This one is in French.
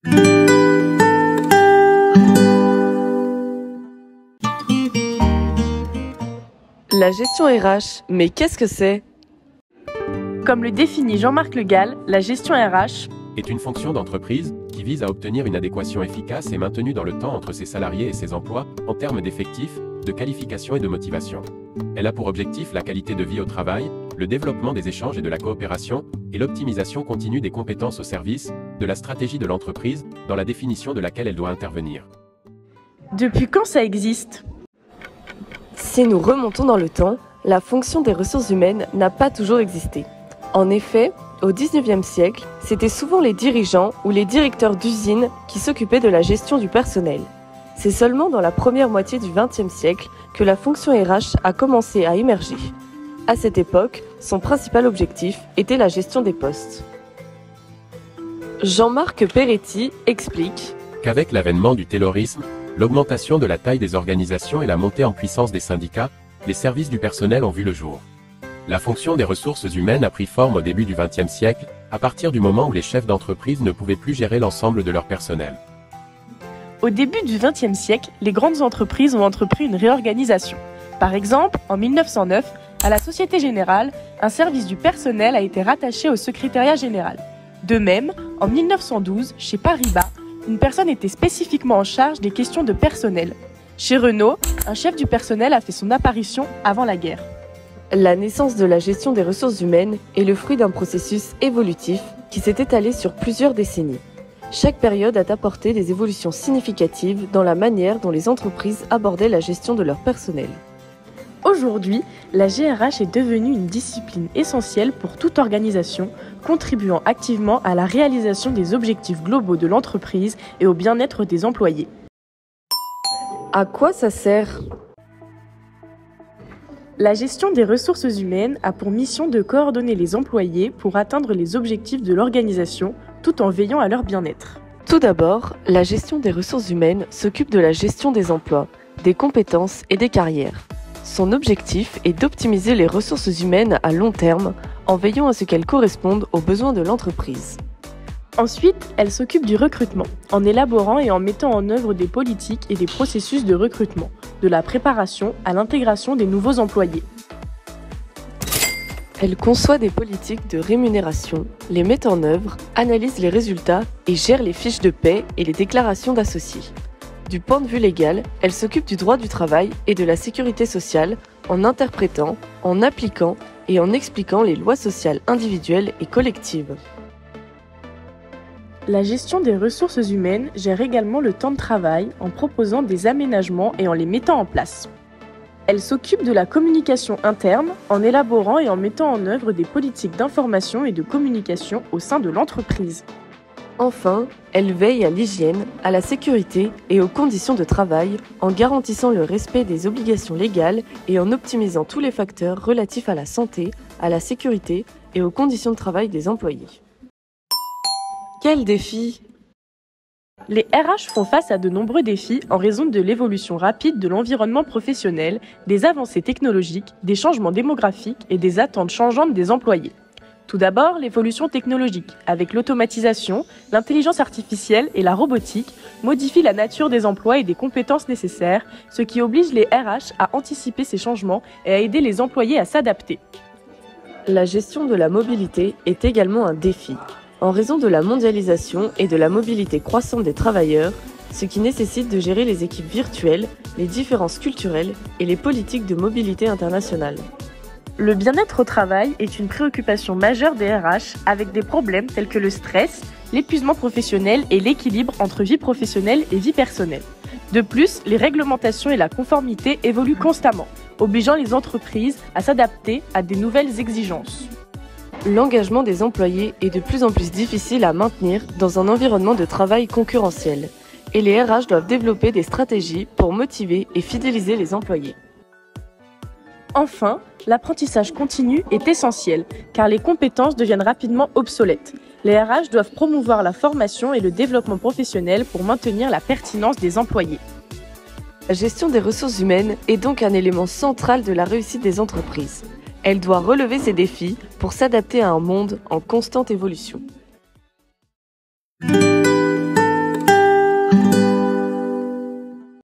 La gestion RH, mais qu'est-ce que c'est? Comme le définit Jean-Marc Le Gall, la gestion RH est une fonction d'entreprise qui vise à obtenir une adéquation efficace et maintenue dans le temps entre ses salariés et ses emplois, en termes d'effectifs, de qualification et de motivation. Elle a pour objectif la qualité de vie au travail, le développement des échanges et de la coopération, et l'optimisation continue des compétences au service de la stratégie de l'entreprise, dans la définition de laquelle elle doit intervenir. Depuis quand ça existe? Si nous remontons dans le temps, la fonction des ressources humaines n'a pas toujours existé. En effet, au XIXe siècle, c'était souvent les dirigeants ou les directeurs d'usines qui s'occupaient de la gestion du personnel. C'est seulement dans la première moitié du XXe siècle que la fonction RH a commencé à émerger. À cette époque, son principal objectif était la gestion des postes. Jean-Marc Peretti explique qu'avec l'avènement du taylorisme, l'augmentation de la taille des organisations et la montée en puissance des syndicats, les services du personnel ont vu le jour. La fonction des ressources humaines a pris forme au début du XXe siècle, à partir du moment où les chefs d'entreprise ne pouvaient plus gérer l'ensemble de leur personnel. Au début du XXe siècle, les grandes entreprises ont entrepris une réorganisation. Par exemple, en 1909, à la Société Générale, un service du personnel a été rattaché au secrétariat général. De même, en 1912, chez Paribas, une personne était spécifiquement en charge des questions de personnel. Chez Renault, un chef du personnel a fait son apparition avant la guerre. La naissance de la gestion des ressources humaines est le fruit d'un processus évolutif qui s'est étalé sur plusieurs décennies. Chaque période a apporté des évolutions significatives dans la manière dont les entreprises abordaient la gestion de leur personnel. Aujourd'hui, la GRH est devenue une discipline essentielle pour toute organisation, contribuant activement à la réalisation des objectifs globaux de l'entreprise et au bien-être des employés. À quoi ça sert ? La gestion des ressources humaines a pour mission de coordonner les employés pour atteindre les objectifs de l'organisation tout en veillant à leur bien-être. Tout d'abord, la gestion des ressources humaines s'occupe de la gestion des emplois, des compétences et des carrières. Son objectif est d'optimiser les ressources humaines à long terme en veillant à ce qu'elles correspondent aux besoins de l'entreprise. Ensuite, elle s'occupe du recrutement, en élaborant et en mettant en œuvre des politiques et des processus de recrutement, de la préparation à l'intégration des nouveaux employés. Elle conçoit des politiques de rémunération, les met en œuvre, analyse les résultats et gère les fiches de paie et les déclarations d'associés. Du point de vue légal, elle s'occupe du droit du travail et de la sécurité sociale en interprétant, en appliquant et en expliquant les lois sociales individuelles et collectives. La gestion des ressources humaines gère également le temps de travail en proposant des aménagements et en les mettant en place. Elle s'occupe de la communication interne en élaborant et en mettant en œuvre des politiques d'information et de communication au sein de l'entreprise. Enfin, elle veille à l'hygiène, à la sécurité et aux conditions de travail en garantissant le respect des obligations légales et en optimisant tous les facteurs relatifs à la santé, à la sécurité et aux conditions de travail des employés. Quel défi ? Les RH font face à de nombreux défis en raison de l'évolution rapide de l'environnement professionnel, des avancées technologiques, des changements démographiques et des attentes changeantes des employés. Tout d'abord, l'évolution technologique, avec l'automatisation, l'intelligence artificielle et la robotique, modifie la nature des emplois et des compétences nécessaires, ce qui oblige les RH à anticiper ces changements et à aider les employés à s'adapter. La gestion de la mobilité est également un défi. En raison de la mondialisation et de la mobilité croissante des travailleurs, ce qui nécessite de gérer les équipes virtuelles, les différences culturelles et les politiques de mobilité internationale. Le bien-être au travail est une préoccupation majeure des RH avec des problèmes tels que le stress, l'épuisement professionnel et l'équilibre entre vie professionnelle et vie personnelle. De plus, les réglementations et la conformité évoluent constamment, obligeant les entreprises à s'adapter à des nouvelles exigences. L'engagement des employés est de plus en plus difficile à maintenir dans un environnement de travail concurrentiel, et les RH doivent développer des stratégies pour motiver et fidéliser les employés. Enfin, l'apprentissage continu est essentiel, car les compétences deviennent rapidement obsolètes. Les RH doivent promouvoir la formation et le développement professionnel pour maintenir la pertinence des employés. La gestion des ressources humaines est donc un élément central de la réussite des entreprises. Elle doit relever ces défis pour s'adapter à un monde en constante évolution.